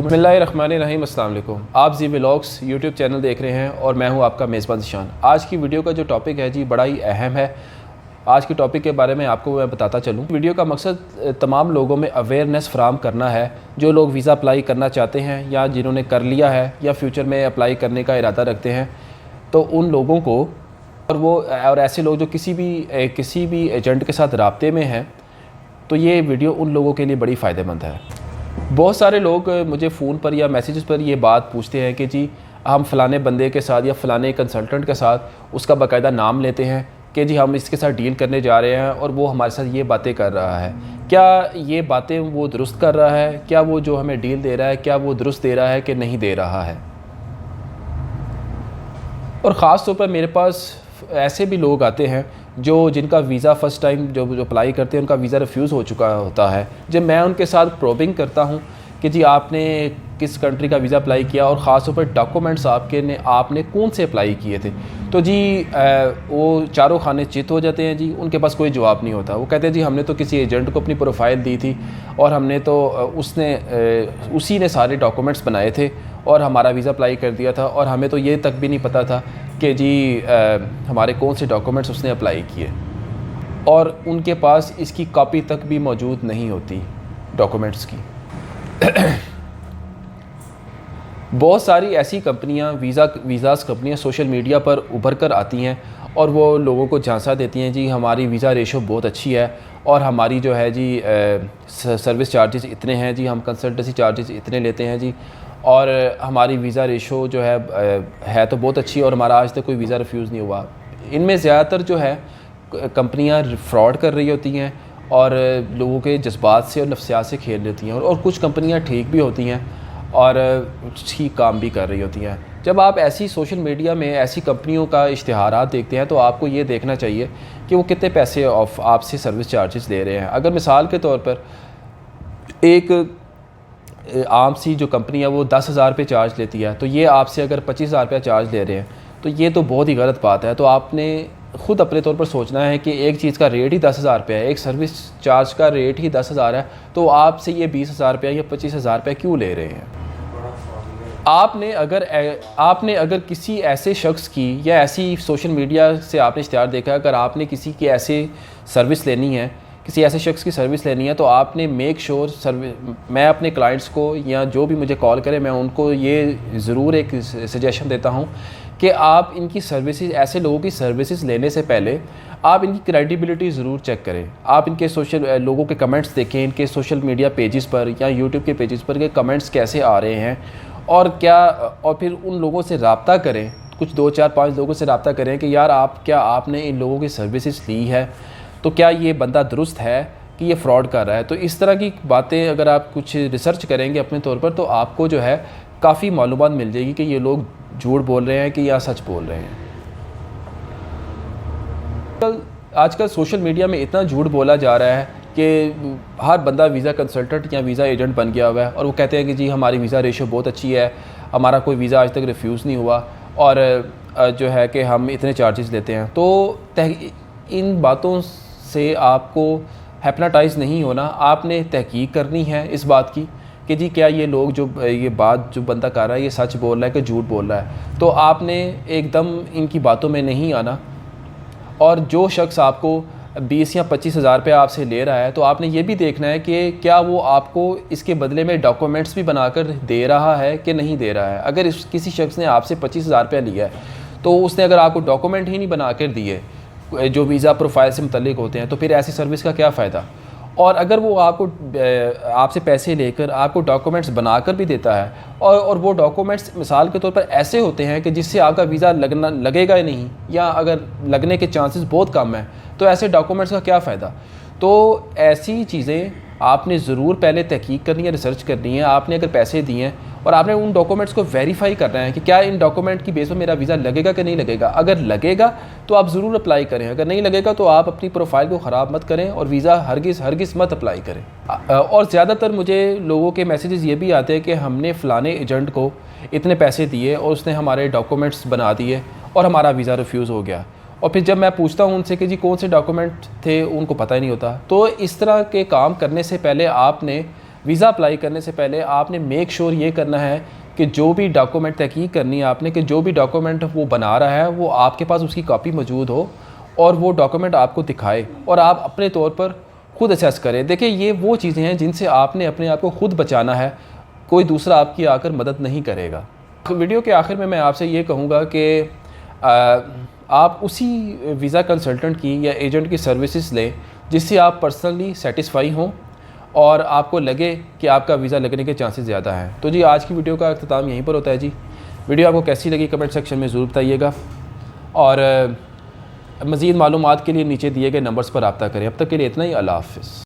بسم اللہ الرحمن الرحیم۔ السلام علیکم، آپ زی ولاگس یوٹیوب چینل دیکھ رہے ہیں اور میں ہوں آپ کا میزبان ذیشان۔ آج کی ویڈیو کا جو ٹاپک ہے جی بڑا ہی اہم ہے۔ آج کی ٹاپک کے بارے میں آپ کو میں بتاتا چلوں۔ ویڈیو کا مقصد تمام لوگوں میں اویئرنیس فراہم کرنا ہے، جو لوگ ویزا اپلائی کرنا چاہتے ہیں یا جنہوں نے کر لیا ہے یا فیوچر میں اپلائی کرنے کا ارادہ رکھتے ہیں، تو ان لوگوں کو اور ایسے لوگ جو کسی بھی ایجنٹ کے ساتھ رابطے میں ہیں، تو یہ ویڈیو ان لوگوں کے لیے بڑی فائدہ مند ہے۔ بہت سارے لوگ مجھے فون پر یا میسیجز پر یہ بات پوچھتے ہیں کہ جی ہم فلانے بندے کے ساتھ یا فلانے کنسلٹنٹ کے ساتھ اس کا باقاعدہ نام لیتے ہیں کہ جی ہم اس کے ساتھ ڈیل کرنے جا رہے ہیں اور وہ ہمارے ساتھ یہ باتیں کر رہا ہے، کیا یہ باتیں وہ درست کر رہا ہے؟ کیا وہ جو ہمیں ڈیل دے رہا ہے کیا وہ درست دے رہا ہے کہ نہیں دے رہا ہے؟ اور خاص طور پر میرے پاس ایسے بھی لوگ آتے ہیں جن کا ویزا فرسٹ ٹائم جو اپلائی کرتے ہیں ان کا ویزا ریفیوز ہو چکا ہوتا ہے۔ جب میں ان کے ساتھ پروبنگ کرتا ہوں کہ جی آپ نے کس کنٹری کا ویزا اپلائی کیا اور خاص طور پر ڈاکومنٹس آپ نے کون سے اپلائی کیے تھے، تو جی وہ چاروں خانے چت ہو جاتے ہیں۔ جی ان کے پاس کوئی جواب نہیں ہوتا۔ وہ کہتے ہیں جی ہم نے تو کسی ایجنٹ کو اپنی پروفائل دی تھی اور ہم نے تو اسی نے سارے ڈاکومنٹس بنائے تھے اور ہمارا ویزا اپلائی کر دیا تھا، اور ہمیں تو یہ تک بھی نہیں پتہ تھا کہ جی ہمارے کون سے ڈاکومنٹس اس نے اپلائی کیے، اور ان کے پاس اس کی کاپی تک بھی موجود نہیں ہوتی ڈاکومنٹس کی۔ بہت ساری ایسی کمپنیاں ویزاز کمپنیاں سوشل میڈیا پر ابھر کر آتی ہیں اور وہ لوگوں کو جھانسا دیتی ہیں جی ہماری ویزا ریشو بہت اچھی ہے اور ہماری جو ہے جی سروس چارجز اتنے ہیں، جی ہم کنسلٹنسی چارجز اتنے لیتے ہیں جی، اور ہماری ویزا ریشو جو ہے تو بہت اچھی، اور ہمارا آج تک کوئی ویزا ریفیوز نہیں ہوا۔ ان میں زیادہ تر جو ہے کمپنیاں فراڈ کر رہی ہوتی ہیں اور لوگوں کے جذبات سے اور نفسیات سے کھیل لیتی ہیں، اور کچھ کمپنیاں ٹھیک بھی ہوتی ہیں اور ٹھیک کام بھی کر رہی ہوتی ہیں۔ جب آپ ایسی سوشل میڈیا میں ایسی کمپنیوں کا اشتہارات دیکھتے ہیں تو آپ کو یہ دیکھنا چاہیے کہ وہ کتنے پیسے آپ سے سروس چارجز لے رہے ہیں۔ اگر مثال کے طور پر ایک عام سی جو کمپنی ہے وہ 10,000 روپے چارج لیتی ہے، تو یہ آپ سے اگر 25,000 روپیہ چارج لے رہے ہیں تو یہ تو بہت ہی غلط بات ہے۔ تو آپ نے خود اپنے طور پر سوچنا ہے کہ ایک چیز کا ریٹ ہی 10,000 روپیہ ہے، ایک سروس چارج کا ریٹ ہی 10,000 ہے، تو آپ سے یہ 20,000 روپیہ یا 25,000 روپیہ کیوں لے رہے ہیں؟ آپ نے اگر کسی ایسے شخص کی یا ایسی سوشل میڈیا سے آپ نے اشتہار دیکھا، اگر آپ نے کسی کی ایسے سروس لینی ہے، کسی ایسے شخص کی سروس لینی ہے، تو آپ نے میک شور میں اپنے کلائنٹس کو یا جو بھی مجھے کال کرے میں ان کو یہ ضرور ایک سجیشن دیتا ہوں کہ آپ ان کی سروسز، ایسے لوگوں کی سروسز لینے سے پہلے آپ ان کی کریڈیبلٹی ضرور چیک کریں۔ آپ ان کے لوگوں کے کمنٹس دیکھیں، ان کے سوشل میڈیا پیجز پر یا یوٹیوب کے پیجز پر کہ کمنٹس کیسے آ رہے ہیں، اور پھر ان لوگوں سے رابطہ کریں، کچھ 2 4 5 لوگوں سے رابطہ کریں کہ یار آپ نے ان لوگوں کی سروسز لی ہے، تو کیا یہ بندہ درست ہے کہ یہ فراڈ کر رہا ہے؟ تو اس طرح کی باتیں اگر آپ کچھ ریسرچ کریں گے اپنے طور پر تو آپ کو جو ہے کافی معلومات مل جائے گی کہ یہ لوگ جھوٹ بول رہے ہیں کہ یا سچ بول رہے ہیں۔ آج کل سوشل میڈیا میں اتنا جھوٹ بولا جا رہا ہے کہ ہر بندہ ویزا کنسلٹنٹ یا ویزا ایجنٹ بن گیا ہوا ہے، اور وہ کہتے ہیں کہ جی ہماری ویزا ریشو بہت اچھی ہے، ہمارا کوئی ویزا آج تک ریفیوز نہیں ہوا، اور جو ہے کہ ہم اتنے چارجز لیتے ہیں۔ تو ان باتوں سے آپ کو ہیپناٹائز نہیں ہونا، آپ نے تحقیق کرنی ہے اس بات کی کہ جی کیا یہ لوگ یہ بات جو بندہ کر رہا ہے یہ سچ بول رہا ہے کہ جھوٹ بول رہا ہے۔ تو آپ نے ایک دم ان کی باتوں میں نہیں آنا، اور جو شخص آپ کو 20 یا 25,000 روپے آپ سے لے رہا ہے تو آپ نے یہ بھی دیکھنا ہے کہ کیا وہ آپ کو اس کے بدلے میں ڈاکومنٹس بھی بنا کر دے رہا ہے کہ نہیں دے رہا ہے۔ اگر کسی شخص نے آپ سے 25,000 روپیہ لیا ہے تو اس نے اگر آپ کو ڈاکومنٹ ہی نہیں بنا کر دیے جو ویزا پروفائل سے متعلق ہوتے ہیں، تو پھر ایسی سروس کا کیا فائدہ؟ اور اگر وہ آپ سے پیسے لے کر آپ کو ڈاکومنٹس بنا کر بھی دیتا ہے، اور وہ ڈاکومنٹس مثال کے طور پر ایسے ہوتے ہیں کہ جس سے آپ کا ویزا لگے گا ہی نہیں، یا اگر لگنے کے چانسز بہت کم ہیں، تو ایسے ڈاکومنٹس کا کیا فائدہ؟ تو ایسی چیزیں آپ نے ضرور پہلے تحقیق کرنی ہے، ریسرچ کرنی ہے۔ آپ نے اگر پیسے دیے ہیں اور آپ نے ان ڈاکومنٹس کو ویریفائی کرنا ہے کہ کیا ان ڈاکومنٹ کی بیس پر میرا ویزا لگے گا کہ نہیں لگے گا۔ اگر لگے گا تو آپ ضرور اپلائی کریں، اگر نہیں لگے گا تو آپ اپنی پروفائل کو خراب مت کریں اور ویزا ہرگز مت اپلائی کریں۔ اور زیادہ تر مجھے لوگوں کے میسیجز یہ بھی آتے ہیں کہ ہم نے فلانے ایجنٹ کو اتنے پیسے دیے اور اس نے ہمارے ڈاکومنٹس بنا دیے اور ہمارا ویزا ریفیوز ہو گیا، اور پھر جب میں پوچھتا ہوں ان سے کہ جی کون سے ڈاکومنٹ تھے، ان کو پتہ ہی نہیں ہوتا۔ تو اس طرح کے کام کرنے سے پہلے آپ نے ویزا اپلائی کرنے سے پہلے آپ نے میک شور یہ کرنا ہے کہ جو بھی ڈاکومنٹ تحقیق کرنی ہے آپ نے کہ جو بھی ڈاکومنٹ وہ بنا رہا ہے وہ آپ کے پاس اس کی کاپی موجود ہو اور وہ ڈاکومنٹ آپ کو دکھائے اور آپ اپنے طور پر خود اسیس کریں. دیکھیں یہ وہ چیزیں ہیں جن سے آپ نے اپنے آپ کو خود بچانا ہے, کوئی دوسرا آپ کی آ کر مدد نہیں کرے گا. ویڈیو کے آخر میں آپ سے یہ کہوں گا کہ آپ اسی ویزا کنسلٹنٹ کی یا ایجنٹ کی سروسز لیں جس سے آپ پرسنلی سیٹسفائی ہوں اور آپ کو لگے کہ آپ کا ویزا لگنے کے چانسز زیادہ ہیں. تو جی آج کی ویڈیو کا اختتام یہیں پر ہوتا ہے. جی ویڈیو آپ کو کیسی لگی کمنٹ سیکشن میں ضرور بتائیے گا, اور مزید معلومات کے لیے نیچے دیے گئے نمبرز پر رابطہ کریں. اب تک کے لیے اتنا ہی. اللہ حافظ.